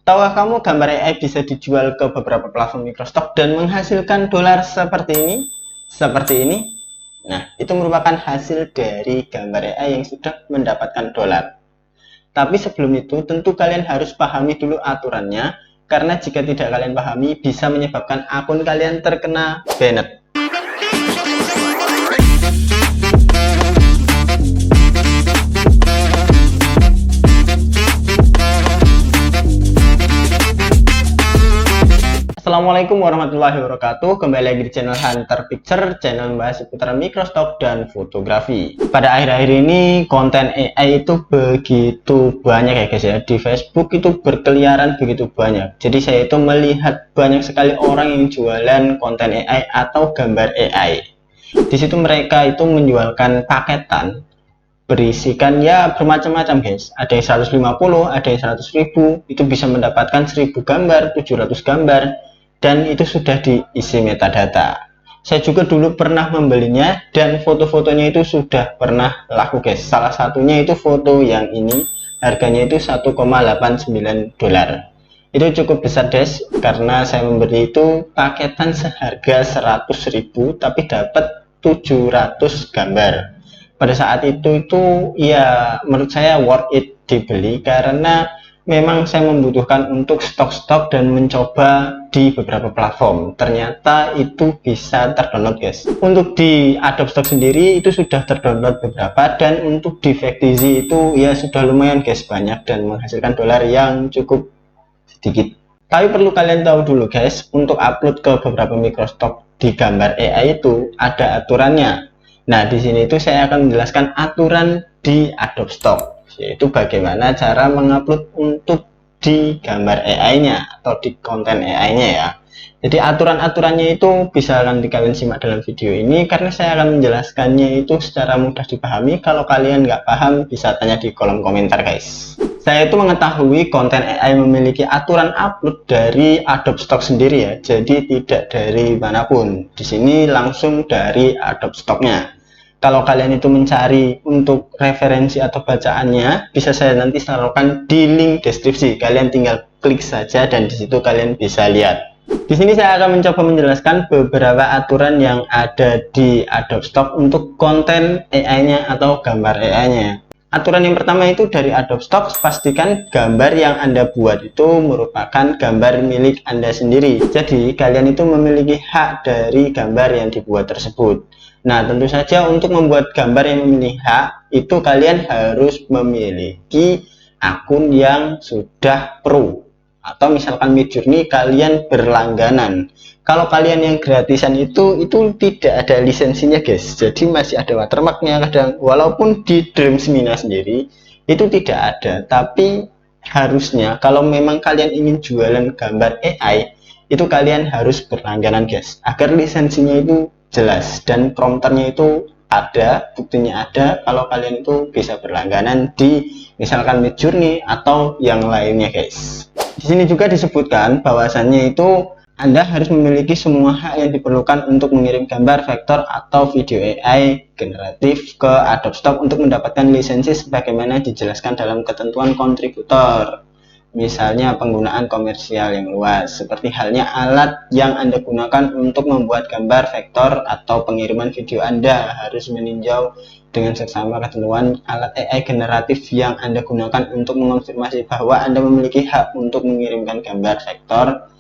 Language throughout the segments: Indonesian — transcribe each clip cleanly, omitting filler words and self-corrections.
Tahukah kamu gambar AI bisa dijual ke beberapa platform microstock dan menghasilkan dolar seperti ini? Seperti ini? Nah, itu merupakan hasil dari gambar AI yang sudah mendapatkan dolar. Tapi sebelum itu, tentu kalian harus pahami dulu aturannya, karena jika tidak kalian pahami, bisa menyebabkan akun kalian terkena banned. Assalamualaikum warahmatullahi wabarakatuh. Kembali lagi di channel Hunter Picture, channel membahas seputar microstock dan fotografi. Pada akhir-akhir ini konten AI itu begitu banyak ya guys ya. Di Facebook itu berkeliaran begitu banyak. Jadi saya itu melihat banyak sekali orang yang jualan konten AI atau gambar AI. Di situ mereka itu menjualkan paketan berisikan ya bermacam-macam guys. Ada yang 150, ada yang 100.000, itu bisa mendapatkan 1000 gambar, 700 gambar, dan itu sudah diisi metadata. Saya juga dulu pernah membelinya dan foto-fotonya itu sudah pernah laku guys. Salah satunya itu foto yang ini, harganya itu 1,89 dolar. Itu cukup besar guys, karena saya membeli itu paketan seharga 100.000 tapi dapat 700 gambar. Pada saat itu ya menurut saya worth it dibeli, karena memang saya membutuhkan untuk stok-stok dan mencoba di beberapa platform. Ternyata itu bisa terdownload guys. Untuk di Adobe Stock sendiri itu sudah terdownload beberapa, dan untuk di Factizy itu ya sudah lumayan guys, banyak dan menghasilkan dolar yang cukup sedikit. Tapi perlu kalian tahu dulu guys, untuk upload ke beberapa microstock di gambar AI itu ada aturannya. Nah, di sini itu saya akan menjelaskan aturan di Adobe Stock, yaitu bagaimana cara mengupload untuk di gambar AI-nya atau di konten AI-nya ya. Jadi aturan-aturannya itu bisa nanti kalian simak dalam video ini, karena saya akan menjelaskannya itu secara mudah dipahami. Kalau kalian nggak paham bisa tanya di kolom komentar guys. Saya itu mengetahui konten AI memiliki aturan upload dari Adobe Stock sendiri ya, jadi tidak dari manapun. Di sini langsung dari Adobe Stock-nya. Kalau kalian itu mencari untuk referensi atau bacaannya, bisa saya nanti taruhkan di link deskripsi. Kalian tinggal klik saja dan di situ kalian bisa lihat. Di sini saya akan mencoba menjelaskan beberapa aturan yang ada di Adobe Stock untuk konten AI-nya atau gambar AI-nya. Aturan yang pertama itu dari Adobe Stock, pastikan gambar yang Anda buat itu merupakan gambar milik Anda sendiri. Jadi kalian itu memiliki hak dari gambar yang dibuat tersebut. Nah, tentu saja untuk membuat gambar yang memiliki hak itu kalian harus memiliki akun yang sudah pro, atau misalkan Midjourney kalian berlangganan. Kalau kalian yang gratisan itu tidak ada lisensinya guys, jadi masih ada watermarknya kadang, walaupun di Dreamsmina sendiri itu tidak ada. Tapi harusnya kalau memang kalian ingin jualan gambar AI itu kalian harus berlangganan guys, agar lisensinya itu jelas dan prompternya itu ada, buktinya ada kalau kalian itu bisa berlangganan di misalkan Midjourney atau yang lainnya guys. Di sini juga disebutkan bahwasannya itu Anda harus memiliki semua hak yang diperlukan untuk mengirim gambar, vektor, atau video AI generatif ke Adobe Stock untuk mendapatkan lisensi sebagaimana dijelaskan dalam ketentuan kontributor. Misalnya penggunaan komersial yang luas, seperti halnya alat yang Anda gunakan untuk membuat gambar, vektor, atau pengiriman video. Anda harus meninjau dengan seksama ketentuan alat AI generatif yang Anda gunakan untuk mengonfirmasi bahwa Anda memiliki hak untuk mengirimkan gambar, vektor,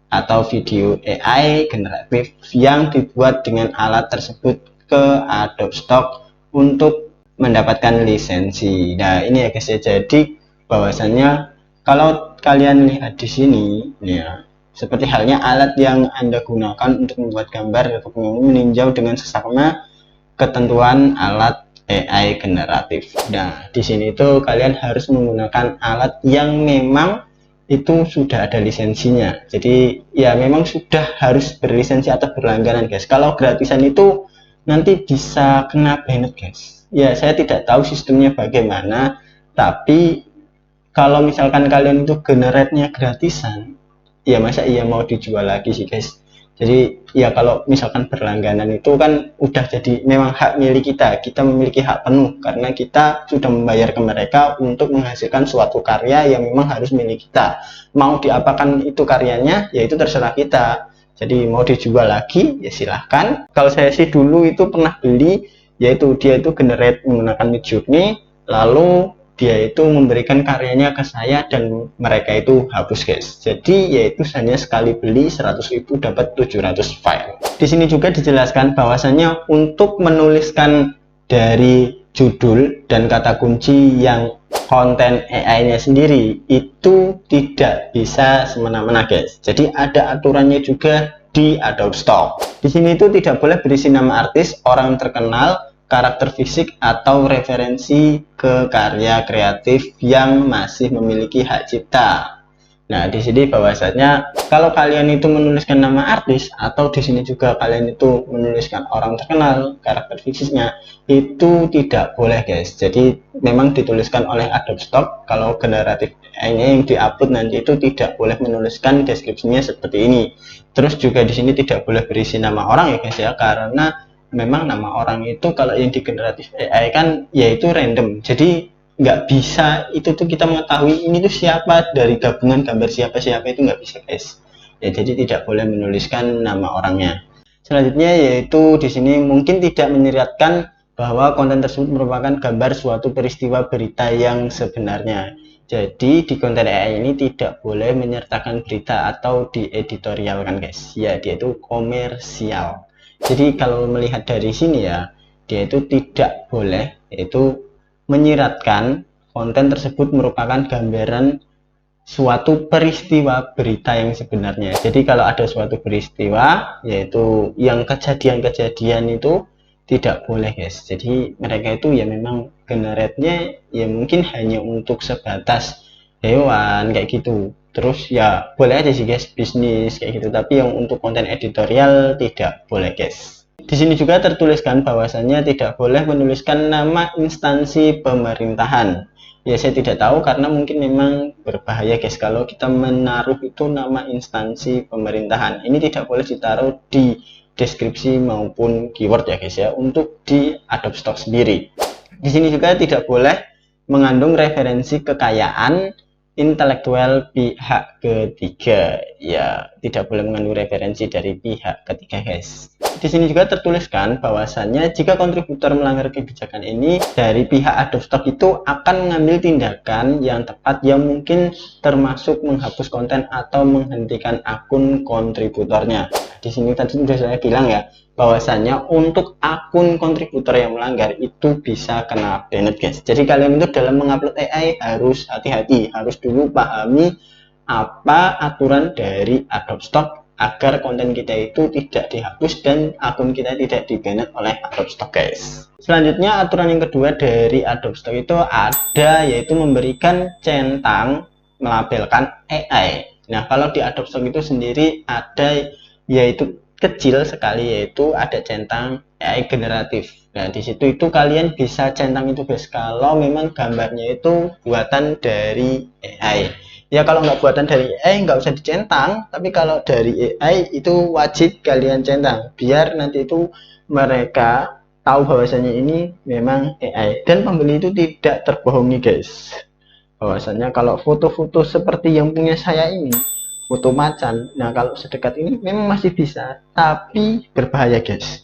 atau video AI generatif yang dibuat dengan alat tersebut ke Adobe Stock untuk mendapatkan lisensi. Nah, ini ya guys ya, jadi bahwasannya kalau kalian lihat di sini ya, seperti halnya alat yang Anda gunakan untuk membuat gambar atau meninjau dengan seksama ketentuan alat AI generatif. Nah, di sini itu kalian harus menggunakan alat yang memang itu sudah ada lisensinya. Jadi ya memang sudah harus berlisensi atau berlangganan guys. Kalau gratisan itu nanti bisa kena banned guys. Ya, saya tidak tahu sistemnya bagaimana, tapi kalau misalkan kalian itu generate-nya gratisan, ya masa iya mau dijual lagi sih guys. Jadi ya kalau misalkan berlangganan itu kan udah jadi memang hak milik kita, kita memiliki hak penuh karena kita sudah membayar ke mereka untuk menghasilkan suatu karya yang memang harus milik kita. Mau diapakan itu karyanya, ya itu terserah kita. Jadi mau dijual lagi, ya silahkan. Kalau saya sih dulu itu pernah beli, yaitu dia itu generate menggunakan Midjourney, lalu dia itu memberikan karyanya ke saya dan mereka itu hapus guys. Jadi yaitu hanya sekali beli 100.000 dapat 700 file. Di sini juga dijelaskan bahwasannya untuk menuliskan dari judul dan kata kunci yang konten AI-nya sendiri itu tidak bisa semena-mena guys. Jadi ada aturannya juga di Adobe Stock. Di sini itu tidak boleh berisi nama artis, orang terkenal, karakter fisik atau referensi ke karya kreatif yang masih memiliki hak cipta. Nah, di sini bahwasanya kalau kalian itu menuliskan nama artis atau di sini juga kalian itu menuliskan orang terkenal, karakter fisiknya itu tidak boleh guys. Jadi memang dituliskan oleh Adobe Stock. Kalau generatif AI-nya yang diupload nanti itu tidak boleh menuliskan deskripsinya seperti ini. Terus juga di sini tidak boleh berisi nama orang ya guys ya, karena memang nama orang itu kalau yang di generatif AI kan yaitu random, jadi nggak bisa itu tuh kita mengetahui ini tuh siapa dari gabungan gambar siapa-siapa, itu nggak bisa guys ya. Jadi tidak boleh menuliskan nama orangnya. Selanjutnya yaitu di sini mungkin tidak menyeratkan bahwa konten tersebut merupakan gambar suatu peristiwa berita yang sebenarnya. Jadi di konten AI ini tidak boleh menyertakan berita atau dieditorialkan guys ya, dia itu komersial. Jadi kalau melihat dari sini ya, dia itu tidak boleh yaitu menyiratkan konten tersebut merupakan gambaran suatu peristiwa berita yang sebenarnya. Jadi kalau ada suatu peristiwa yaitu yang kejadian-kejadian itu tidak boleh guys. Jadi mereka itu ya memang generate-nya ya mungkin hanya untuk sebatas hewan kayak gitu. Terus ya boleh aja sih guys bisnis kayak gitu, tapi yang untuk konten editorial tidak boleh guys. Di sini juga tertuliskan bahwasannya tidak boleh menuliskan nama instansi pemerintahan. Ya saya tidak tahu karena mungkin memang berbahaya guys kalau kita menaruh itu nama instansi pemerintahan. Ini tidak boleh ditaruh di deskripsi maupun keyword ya guys ya, untuk di Adobe Stock sendiri. Di sini juga tidak boleh mengandung referensi kekayaan intelektual pihak ketiga, ya tidak boleh mengandung referensi dari pihak ketiga guys. Di sini juga tertuliskan bahwasannya jika kontributor melanggar kebijakan ini, dari pihak Adobe Stock itu akan mengambil tindakan yang tepat yang mungkin termasuk menghapus konten atau menghentikan akun kontributornya. Di sini tadi sudah saya bilang ya, bahwasannya untuk akun kontributor yang melanggar itu bisa kena banned guys. Jadi kalian itu dalam mengupload AI harus hati-hati, harus dulu pahami apa aturan dari Adobe Stock agar konten kita itu tidak dihapus dan akun kita tidak di-banned oleh Adobe Stock guys. Selanjutnya aturan yang kedua dari Adobe Stock itu ada, yaitu memberikan centang melabelkan AI. Nah kalau di Adobe Stock itu sendiri ada yaitu kecil sekali, yaitu ada centang AI generatif. Nah di situ itu kalian bisa centang itu guys kalau memang gambarnya itu buatan dari AI. Ya kalau nggak buatan dari AI nggak usah dicentang, tapi kalau dari AI itu wajib kalian centang biar nanti itu mereka tahu bahwasanya ini memang AI dan pembeli itu tidak terbohongi guys. Bahwasanya kalau foto-foto seperti yang punya saya ini, foto macan, nah kalau sedekat ini memang masih bisa, tapi berbahaya guys.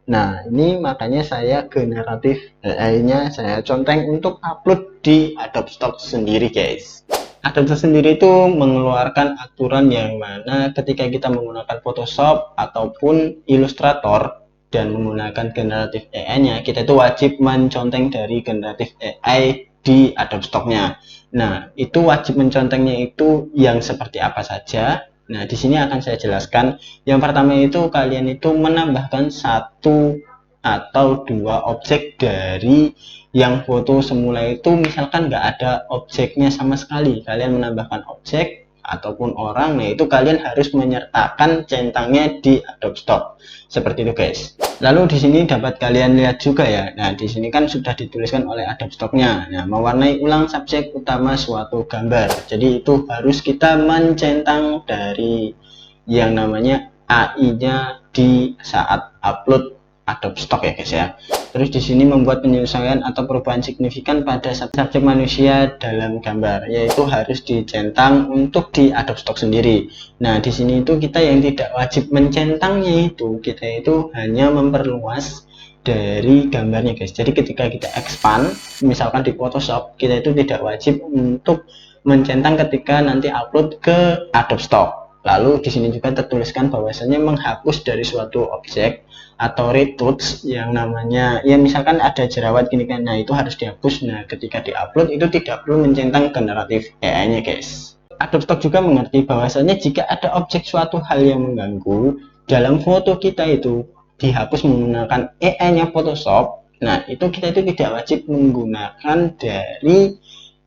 Nah ini makanya saya generatif AI-nya saya conteng untuk upload di Adobe Stock sendiri guys. Adobe Stock sendiri itu mengeluarkan aturan yang mana ketika kita menggunakan Photoshop ataupun Illustrator dan menggunakan generatif AI-nya, kita itu wajib menconteng dari generatif AI di Adobe Stock-nya. Nah, itu wajib mencontengnya itu yang seperti apa saja. Nah, di sini akan saya jelaskan. Yang pertama itu kalian itu menambahkan satu atau dua objek dari yang foto semula itu, misalkan nggak ada objeknya sama sekali, kalian menambahkan objek ataupun orang, nah itu kalian harus menyertakan centangnya di Adobe Stock seperti itu guys. Lalu di sini dapat kalian lihat juga ya, nah di sini kan sudah dituliskan oleh Adobe Stock-nya, nah mewarnai ulang subjek utama suatu gambar, jadi itu harus kita mencentang dari yang namanya AI-nya di saat upload Adobe Stock ya guys ya. Terus di sini membuat penyesuaian atau perubahan signifikan pada subjek manusia dalam gambar, yaitu harus dicentang untuk di Adobe Stock sendiri. Nah, di sini itu kita yang tidak wajib mencentangnya, itu kita itu hanya memperluas dari gambarnya guys. Jadi ketika kita expand misalkan di Photoshop, kita itu tidak wajib untuk mencentang ketika nanti upload ke Adobe Stock. Lalu di sini juga tertuliskan bahwasanya menghapus dari suatu objek atau retouch yang namanya ya misalkan ada jerawat gini kan, nah itu harus dihapus. Nah ketika diupload itu tidak perlu mencentang generatif AI-nya guys. Adobe Stock juga mengerti bahwasanya jika ada objek suatu hal yang mengganggu dalam foto kita itu dihapus menggunakan AI-nya Photoshop, nah itu kita itu tidak wajib menggunakan dari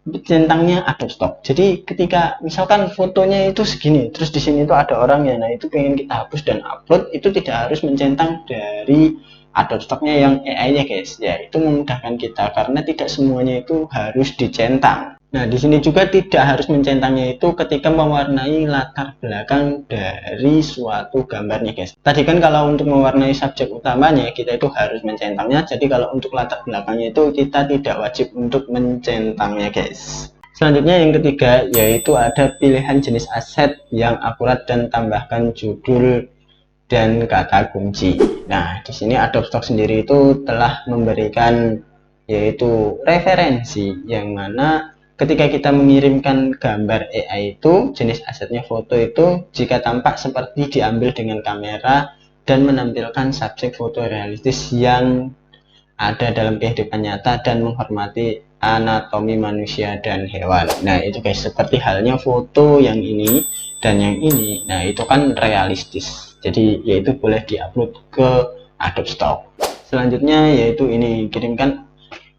centangnya Adobe Stock. Jadi ketika misalkan fotonya itu segini, terus di sini itu ada orang ya, nah itu pengen kita hapus dan upload, itu tidak harus mencentang dari Adobe Stocknya yang AI-nya guys. Ya itu memudahkan kita karena tidak semuanya itu harus dicentang. Nah di sini juga tidak harus mencentangnya itu ketika mewarnai latar belakang dari suatu gambarnya guys. Tadi kan kalau untuk mewarnai subjek utamanya kita itu harus mencentangnya, jadi kalau untuk latar belakangnya itu kita tidak wajib untuk mencentangnya guys. Selanjutnya yang ketiga yaitu ada pilihan jenis aset yang akurat dan tambahkan judul dan kata kunci. Nah di sini Adobe Stock sendiri itu telah memberikan yaitu referensi yang mana ketika kita mengirimkan gambar AI itu jenis asetnya foto itu jika tampak seperti diambil dengan kamera dan menampilkan subjek foto realistis yang ada dalam kehidupan nyata dan menghormati anatomi manusia dan hewan. Nah itu guys, seperti halnya foto yang ini dan yang ini, nah itu kan realistis, jadi yaitu boleh diupload ke Adobe Stock. Selanjutnya yaitu ini, kirimkan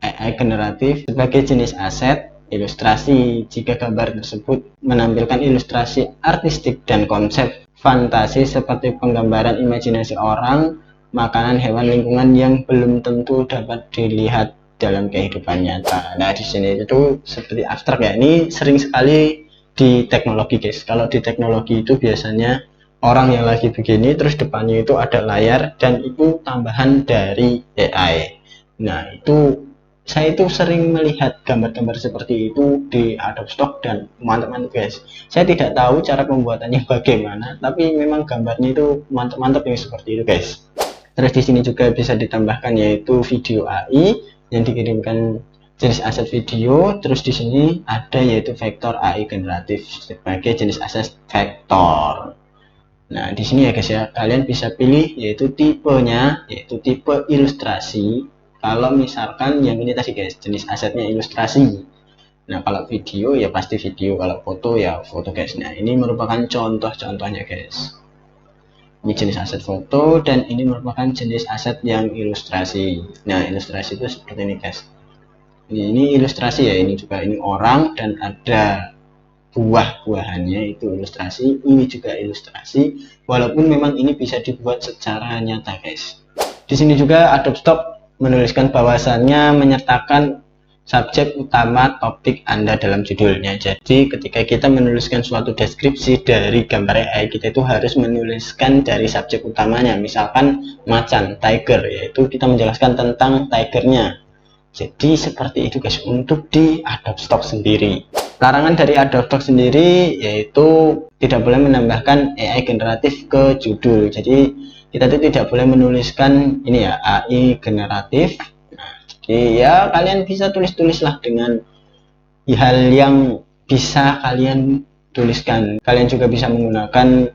AI generatif sebagai jenis aset ilustrasi jika gambar tersebut menampilkan ilustrasi artistik dan konsep fantasi seperti penggambaran imajinasi orang, makanan, hewan, lingkungan yang belum tentu dapat dilihat dalam kehidupan nyata. Nah di sini itu seperti abstrak ya, ini sering sekali di teknologi guys. Kalau di teknologi itu biasanya orang yang lagi begini terus depannya itu ada layar dan itu tambahan dari AI. Nah itu saya itu sering melihat gambar-gambar seperti itu di Adobe Stock dan mantap-mantap guys. Saya tidak tahu cara pembuatannya bagaimana, tapi memang gambarnya itu mantap-mantap yang seperti itu guys. Terus di sini juga bisa ditambahkan yaitu video AI yang dikirimkan jenis aset video. Terus di sini ada yaitu vektor AI generatif sebagai jenis aset vektor. Nah di sini ya guys ya, kalian bisa pilih yaitu tipenya, yaitu tipe ilustrasi. Kalau misalkan yang ini tadi guys, jenis asetnya ilustrasi. Nah kalau video ya pasti video, kalau foto ya foto guys. Nah ini merupakan contoh-contohnya guys. Ini jenis aset foto dan ini merupakan jenis aset yang ilustrasi. Nah ilustrasi itu seperti ini guys. Ini ilustrasi ya, ini juga ini orang dan ada buah-buahannya itu ilustrasi, ini juga ilustrasi, walaupun memang ini bisa dibuat secara nyata guys. Di sini juga Adobe Stock menuliskan bahwasannya menyertakan subjek utama topik Anda dalam judulnya. Jadi ketika kita menuliskan suatu deskripsi dari gambar AI, kita itu harus menuliskan dari subjek utamanya, misalkan macan, tiger, yaitu kita menjelaskan tentang tigernya. Jadi seperti itu guys untuk di Adobe Stock sendiri. Larangan dari Adobe Stock sendiri yaitu tidak boleh menambahkan AI generatif ke judul. Jadi kita itu tidak boleh menuliskan ini ya AI generatif. Nah, jadi ya kalian bisa tulis-tulislah dengan hal yang bisa kalian tuliskan. Kalian juga bisa menggunakan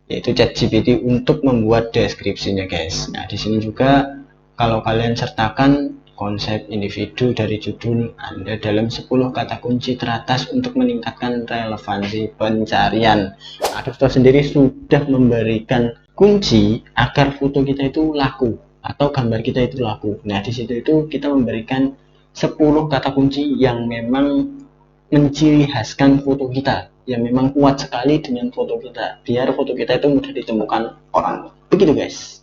yaitu ChatGPT untuk membuat deskripsinya guys. Nah di sini juga kalau kalian sertakan konsep individu dari judul Anda dalam 10 kata kunci teratas untuk meningkatkan relevansi pencarian. Adobe Stock sendiri sudah memberikan kunci agar foto kita itu laku atau gambar kita itu laku. Nah di situ itu kita memberikan 10 kata kunci yang memang menciri khaskan foto kita, yang memang kuat sekali dengan foto kita, biar foto kita itu mudah ditemukan orang. Begitu guys.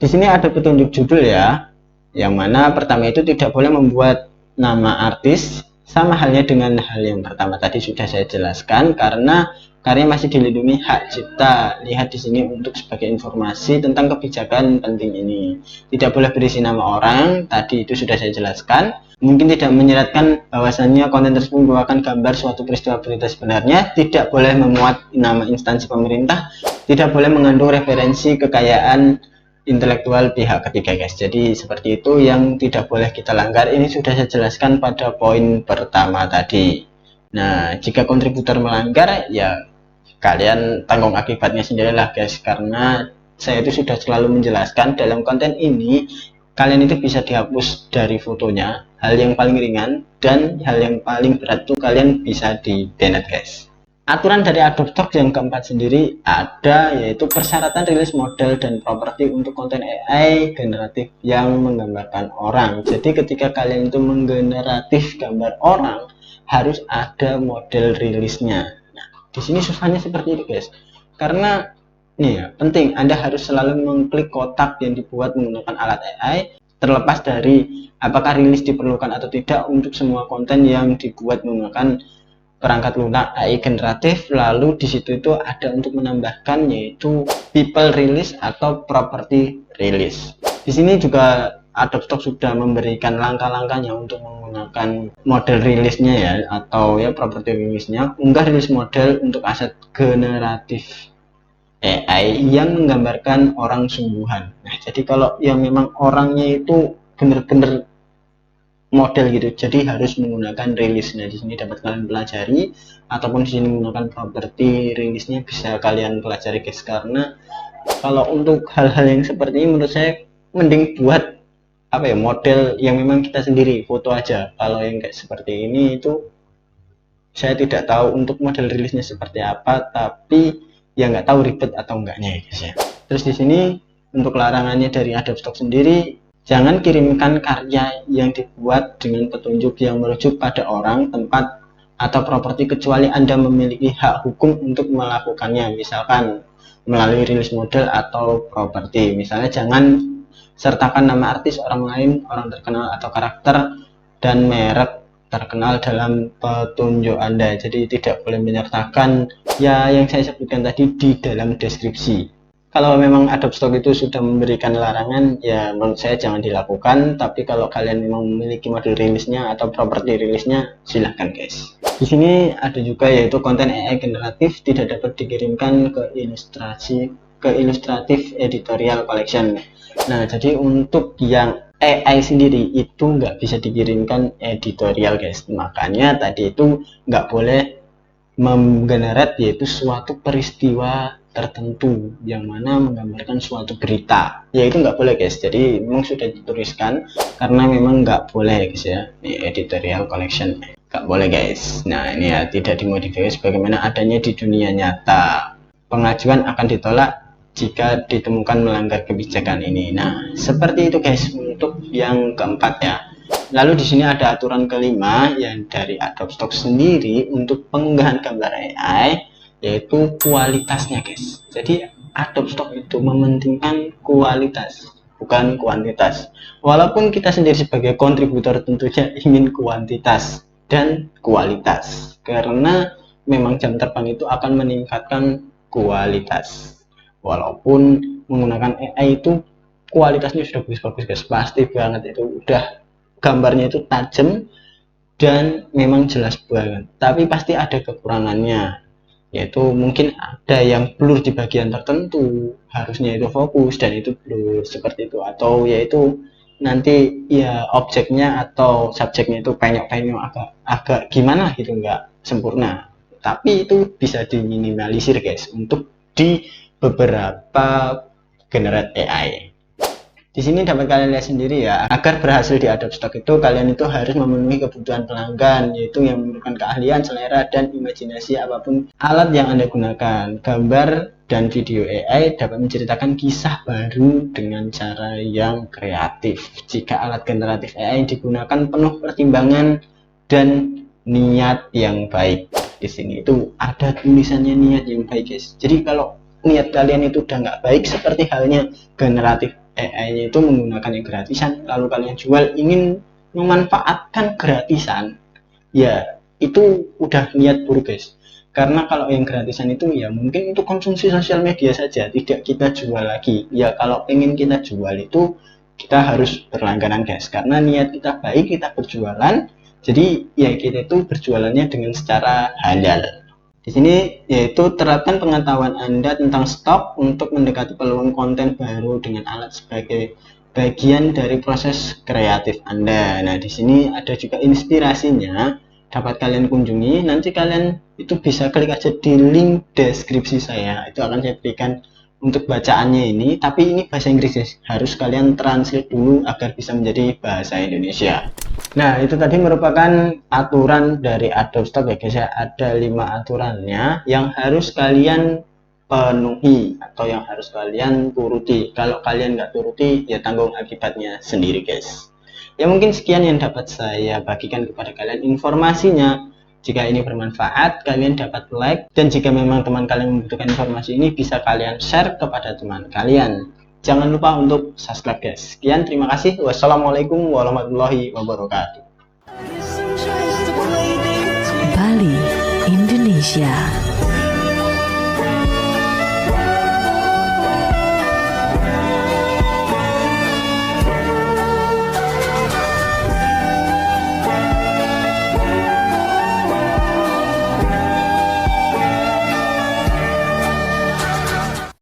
Di sini ada petunjuk judul ya, yang mana pertama itu tidak boleh membuat nama artis, sama halnya dengan hal yang pertama tadi sudah saya jelaskan, karena karya masih dilindungi hak cipta. Lihat di sini untuk sebagai informasi tentang kebijakan penting ini. Tidak boleh berisi nama orang, tadi itu sudah saya jelaskan. Mungkin tidak menyeratkan bahwasannya konten tersebut merupakan gambar suatu peristiwa berita sebenarnya, tidak boleh memuat nama instansi pemerintah, tidak boleh mengandung referensi kekayaan intelektual pihak ketiga guys. Jadi seperti itu yang tidak boleh kita langgar. Ini sudah saya jelaskan pada poin pertama tadi. Nah, jika kontributor melanggar ya kalian tanggung akibatnya sendirilah guys, karena saya itu sudah selalu menjelaskan dalam konten ini kalian itu bisa dihapus dari fotonya, hal yang paling ringan, dan hal yang paling berat itu kalian bisa di delete guys. Aturan dari Adobe Stock yang keempat sendiri ada, yaitu persyaratan rilis model dan properti untuk konten AI generatif yang menggambarkan orang. Jadi ketika kalian itu menggeneratif gambar orang, harus ada model rilisnya. Nah, di sini susahnya seperti itu guys, karena nih ya, penting Anda harus selalu mengklik kotak yang dibuat menggunakan alat AI, terlepas dari apakah rilis diperlukan atau tidak untuk semua konten yang dibuat menggunakan perangkat lunak AI generatif. Lalu di situ itu ada untuk menambahkan yaitu people release atau property release. Di sini juga Adobe Stock sudah memberikan langkah-langkahnya untuk menggunakan model rilisnya ya, atau ya property rilisnya. Unggah rilis model untuk aset generatif AI yang menggambarkan orang sungguhan. Nah, jadi kalau yang memang orangnya itu benar-benar model gitu, jadi harus menggunakan rilis. Nah, di sini dapat kalian pelajari, ataupun di sini menggunakan properti rilisnya bisa kalian pelajari guys, karena kalau untuk hal-hal yang seperti ini menurut saya mending buat apa ya, model yang memang kita sendiri foto aja. Kalau yang kayak seperti ini itu saya tidak tahu untuk model rilisnya seperti apa, tapi ya nggak tahu ribet atau enggaknya ya guys ya. Terus di sini untuk larangannya dari Adobe Stock sendiri, jangan kirimkan karya yang dibuat dengan petunjuk yang merujuk pada orang, tempat, atau properti kecuali Anda memiliki hak hukum untuk melakukannya, misalkan melalui rilis model atau properti. Misalnya jangan sertakan nama artis, orang lain, orang terkenal, atau karakter dan merek terkenal dalam petunjuk Anda. Jadi tidak boleh menyertakan ya yang saya sebutkan tadi di dalam deskripsi. Kalau memang Adobe Stock itu sudah memberikan larangan, ya menurut saya jangan dilakukan. Tapi kalau kalian memang memiliki model rilisnya atau properti rilisnya, silahkan guys. Di sini ada juga yaitu konten AI generatif tidak dapat dikirimkan ke ilustratif editorial collection. Nah, jadi untuk yang AI sendiri itu nggak bisa dikirimkan editorial guys. Makanya tadi itu nggak boleh menggenerate yaitu suatu peristiwa tertentu yang mana menggambarkan suatu berita, yaitu nggak boleh guys. Jadi memang sudah dituliskan karena memang nggak boleh guys ya, ini editorial collection nggak boleh guys. Nah, ini ya tidak dimodifikasi sebagaimana adanya di dunia nyata. Pengajuan akan ditolak jika ditemukan melanggar kebijakan ini. Nah, seperti itu guys untuk yang keempat ya. Lalu di sini ada aturan kelima yang dari Adobe Stock sendiri untuk pengunggahan gambar AI, yaitu kualitasnya guys. Jadi Adobe Stock itu mementingkan kualitas, bukan kuantitas. Walaupun kita sendiri sebagai kontributor tentunya ingin kuantitas dan kualitas, karena memang jam terbang itu akan meningkatkan kualitas. Walaupun menggunakan AI itu kualitasnya sudah bagus-bagus guys, pasti banget, itu udah gambarnya itu tajam dan memang jelas banget, tapi pasti ada kekurangannya, yaitu mungkin ada yang blur di bagian tertentu, harusnya itu fokus dan itu blur seperti itu, atau yaitu nanti ya objeknya atau subjeknya itu penyok-penyok agak gimana gitu, nggak sempurna. Tapi itu bisa diminimalisir guys untuk di beberapa generate AI. Di sini dapat kalian lihat sendiri ya, agar berhasil di Adobe Stock itu kalian itu harus memenuhi kebutuhan pelanggan, yaitu yang memerlukan keahlian, selera, dan imajinasi apapun alat yang Anda gunakan. Gambar dan video AI dapat menceritakan kisah baru dengan cara yang kreatif. Jika alat generatif AI digunakan penuh pertimbangan dan niat yang baik. Di sini itu ada tulisannya niat yang baik guys. Jadi kalau niat kalian itu udah nggak baik, seperti halnya generatif AI-nya itu menggunakan yang gratisan, lalu kalian jual ingin memanfaatkan gratisan, ya itu udah niat buruk guys. Karena kalau yang gratisan itu ya mungkin untuk konsumsi sosial media saja, tidak kita jual lagi. Ya kalau pengen kita jual itu kita harus berlangganan guys, karena niat kita baik, kita berjualan, jadi ya kita itu berjualannya dengan secara halal. Di sini yaitu terapkan pengetahuan Anda tentang stok untuk mendekati peluang konten baru dengan alat sebagai bagian dari proses kreatif Anda. Nah, di sini ada juga inspirasinya, dapat kalian kunjungi. Nanti kalian itu bisa klik aja di link deskripsi saya. Itu akan saya berikan untuk bacaannya ini, tapi ini bahasa Inggris guys. Harus kalian translate dulu agar bisa menjadi bahasa Indonesia. Nah, itu tadi merupakan aturan dari Adobe Stock ya guys ya. Ada 5 aturannya yang harus kalian penuhi atau yang harus kalian turuti. Kalau kalian nggak turuti, ya tanggung akibatnya sendiri guys. Ya mungkin sekian yang dapat saya bagikan kepada kalian informasinya. Jika ini bermanfaat, kalian dapat like, dan jika memang teman kalian membutuhkan informasi ini, bisa kalian share kepada teman kalian. Jangan lupa untuk subscribe guys. Sekian, terima kasih. Wassalamualaikum warahmatullahi wabarakatuh. Bali, Indonesia.